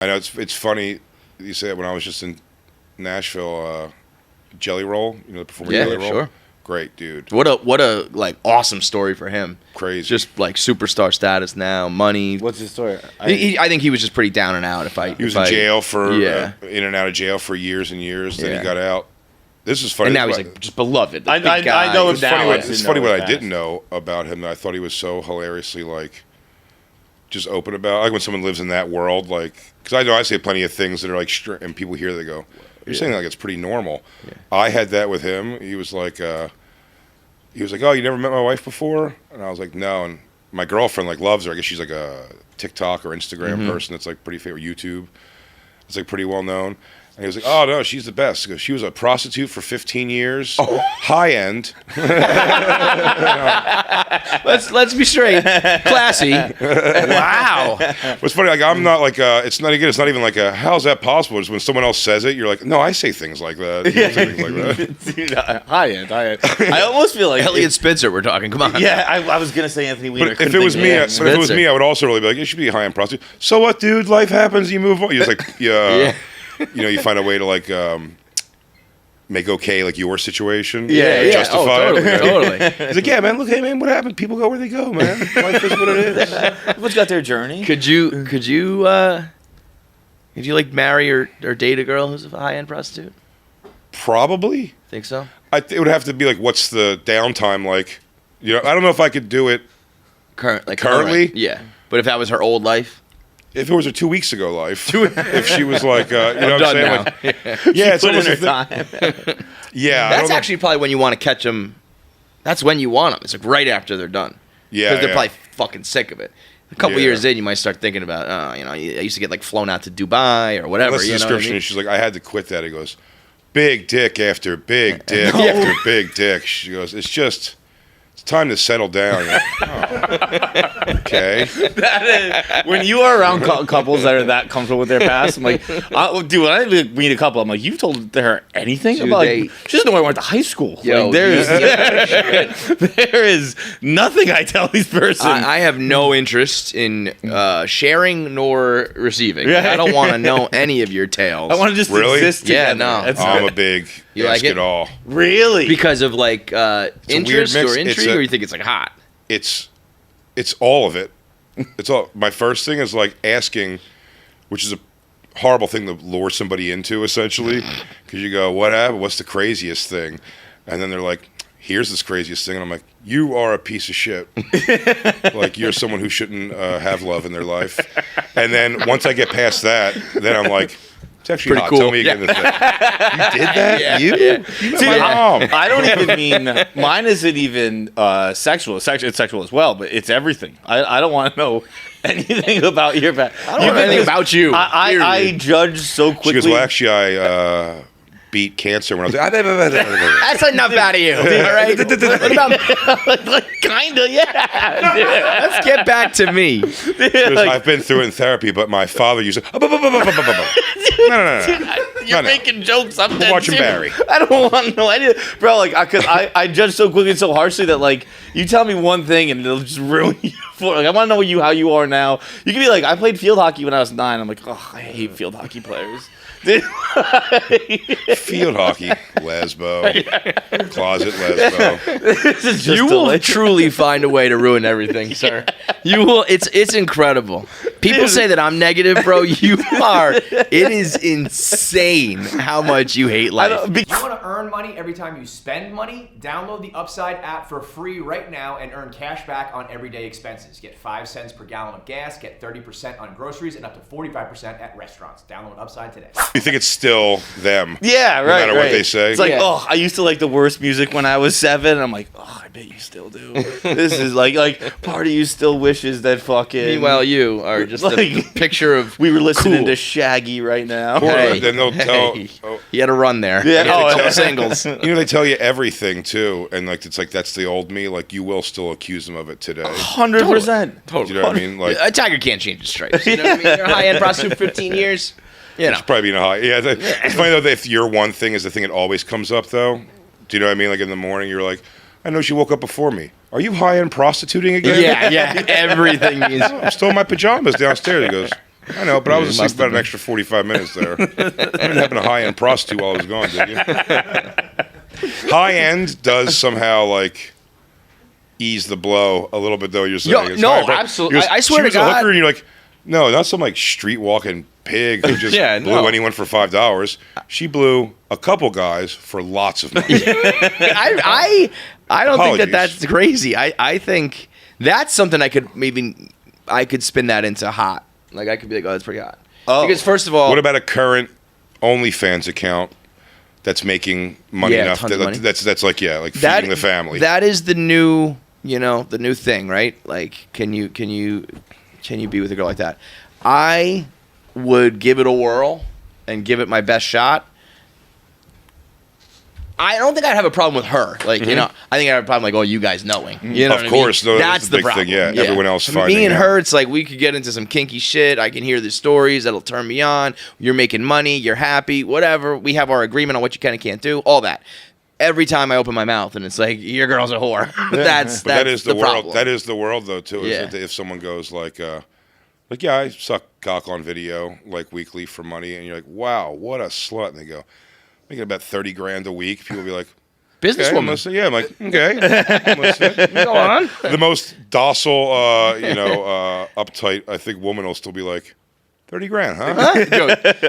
I know it's funny you say that. When I was just in Nashville, Jelly Roll, the performer Jelly Roll. Sure. Great dude. What a like awesome story for him. Crazy. Just like superstar status now, money. What's his story? I think he was just pretty down and out. He was in jail for in and out of jail for years and years. Then he got out. This is funny. And now he's like just beloved. I know him now. It's funny what I didn't know about him. That I thought he was so hilariously like just open about. Like when someone lives in that world, like because I know I say plenty of things that are like and people hear they go, "You're saying like it's pretty normal." Yeah. I had that with him. He was like, "Oh, you never met my wife before?" And I was like, "No." And my girlfriend like loves her. I guess she's like a TikTok or Instagram person that's like pretty famous. YouTube. It's like pretty well known. And he was like, "Oh no, she's the best." Because she was a prostitute for 15 years, high end. Let's be straight, classy. Wow. What's funny? Like I'm not like it's not even like a how's that possible? It's when someone else says it, you're like, no, I say things like that. You don't say things like that. Dude, high end. I almost feel like Elliot Spitzer. We're talking. Come on. Yeah, I was gonna say Anthony Weiner. But if it was me, I would also really be like, it should be a high end prostitute. So what, dude? Life happens. You move on. You're just like, yeah. You find a way to like make okay like your situation. Yeah. Justify it. Totally. He's like, yeah, man. Look, hey, man, what happened? People go where they go, man. Life is what it is. Everyone's got their journey. Could you like marry or date a girl who's a high end prostitute? Probably. Think so? It would have to be like, what's the downtime like? I don't know if I could do it Currently? Current. Yeah. But if that was her old life. If it was a 2 weeks ago life, if she was like, what I'm saying? Now. Like, yeah, it's almost her time. Yeah, that's actually probably when you want to catch them. That's when you want them. It's like right after they're done. Yeah, because they're probably fucking sick of it. A couple years in, you might start thinking about, I used to get like flown out to Dubai or whatever. That's the description. She's like, I had to quit that. He goes, big dick after big dick after big dick. She goes, it's time to settle down. Like, okay. That is, when you are around couples that are that comfortable with their past, I'm like, dude, when I meet a couple, I'm like, you've told her anything Dude, about? She doesn't know where I went to high school. Yo, like, there is nothing I tell these persons. I have no interest in sharing nor receiving. I don't want to know any of your tales. I want to just exist together. Yeah, no. I'm a big You ask like it all. Really? Because of like interest or intrigue, or you think it's like hot? It's all of it. It's all. My first thing is like asking, which is a horrible thing to lure somebody into, essentially, because you go, "What happened? What's the craziest thing?" And then they're like, "Here's this craziest thing," and I'm like, "You are a piece of shit. Like you're someone who shouldn't have love in their life." And then once I get past that, then I'm like, it's actually pretty hot. cool. Tell me again the thing. You did that? Yeah. You? Yeah. You met my mom. I don't even mean mine isn't even sexual. It's sexual as well, but it's everything. I don't want to know anything about your past. I don't know anything about you. I judge so quickly. She goes, well, actually, I beat cancer when I was like, That's enough out of you. All right. What about Kinda, yeah. Dude. let's get back to me. She goes, I've been through it in therapy, but my father used to. No. You're making jokes. I'm dead watching serious. Barry. I don't want to know anything, bro. Like, because I judge so quickly and so harshly that like you tell me one thing and it'll just ruin you. Like, I want to know how you are now. You can be like, I played field hockey when I was 9. I'm like, oh, I hate field hockey players. Field hockey, lesbo, closet lesbo. This is just You will delicious. truly find a way to ruin everything, sir. You will. It's incredible. People say that I'm negative, bro. You are. It is insane how much you hate life. You want to earn money every time you spend money? Download the Upside app for free right now and earn cash back on everyday expenses. Get 5 cents per gallon of gas, get 30% on groceries, and up to 45% at restaurants. Download Upside today. You think it's still them? Yeah, right. No matter what right. they say. It's like, Yeah. oh, I used to like the worst music when I was 7. And I'm like, oh, I bet you still do. This is like part of you still wishes that fucking. Meanwhile, you are just a Like, picture of. we were listening cool. to Shaggy right now. Or Hey, then they'll tell. hey. Oh, He had a run there. Yeah, He had oh, a couple yeah. singles. they tell you everything too, and like it's like that's the old me. Like you will still accuse them of it today. 100%. Do you know what I mean? Like A tiger can't change his stripes. You know what I mean? You're a high-end prostitute for 15 years. You know. it's probably being a high. Yeah, it's funny though that if your one thing is the thing that always comes up though. Do you know what I mean? Like in the morning, you're like, I know she woke up before me. Are you high end prostituting again? Yeah. Everything is. I'm still in my pajamas downstairs. He goes, I know, but I was It asleep must about have an been. extra 45 minutes there. You didn't happen to high-end prostitute while I was gone, did you? High-end does somehow, like, ease the blow a little bit, though. You're saying Yo, it's no, high, but absolutely. he goes, I swear she to was a God. hooker, and you're like, no, not some, like, street-walking pig who just Yeah, blew no. anyone for $5. She blew a couple guys for lots of money. I don't think Apologies. that's crazy. I think that's something I could spin that into hot. Like I could be like, oh, that's pretty hot. Oh. Because first of all, What about a current OnlyFans account that's making money Yeah, enough tons that of money. that's like feeding the family? That is the new, the new thing, right? Like, can you be with a girl like that? I would give it a whirl and give it my best shot. I don't think I'd have a problem with her. Like, I think I'd have a problem like, oh, you guys knowing. You know Of what course, I mean? no, That's that's the the big problem. thing, yeah. Everyone else Me finding and out. her, it's like we could get into some kinky shit. I can hear the stories that'll turn me on. You're making money. You're happy. Whatever. We have our agreement on what you can and can't do. All that. Every time I open my mouth and it's like, your girl's a whore. That's But that is the, world. problem. That is the world, though, too. Yeah. Isn't it? If someone goes like, yeah, I suck cock on video like weekly for money, and you're like, wow, what a slut, and they go, making about $30,000 a week. People be like, okay, I'm Businesswoman. listening. Yeah, I'm like, okay, I'm listening. Go on. The most docile, uptight, I think, woman will still be like, $30,000, huh? Go,